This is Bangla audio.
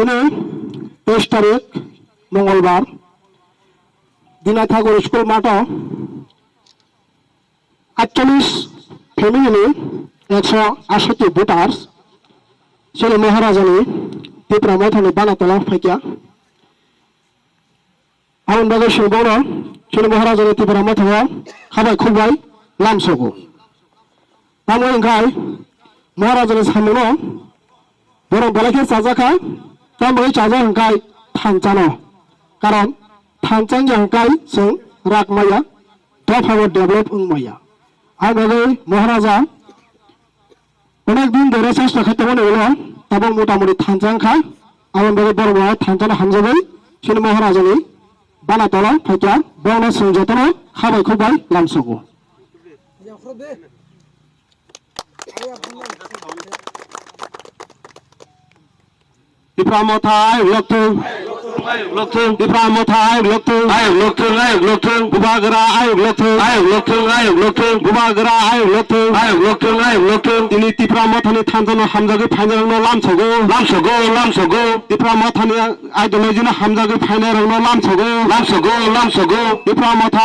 दिनै 23 तारिख मंगलबार दिनाथागुर स्कुल माठाव 48 फेमिलिनि 168 भटार्स ছেলে মহারাজানি টিপ্রা মথানি বানাতলা ফাইকিয়া আউন বাগে সুবর ছেলে মহারাজানি টিপ্রা মথাওয়া খাবাই খুবাই লামসগো তামো ইংখাই মহারাজানি সামনো বরং বলাকে চাজাখা তামো চাজা ইংখাই থানচানো কারণ থানচান জাংখাই जों রাকমায়া দফাও ডেভেলপ উংমায়া আই বাগে মহারাজা অনেক দিন ধরে চেষ্টা করতে মনে হলো তবে মোটামুটি থানচাংখা আমার বড় বড় থানচানো হামজাবাই ছেলে মহারাজানি বানাতলা ফাইকা বংনা যতন খাবাই খুবাই লামসগো Tipra Motha Tipra Motha Bubagra Bubagra Ini Tipra Motha ni Thansa Hamjakgwi Phainarangno lamsogo Tipra Motha ni ideology na Hamjakgwi Phainarangno lamsogo Tipra Motha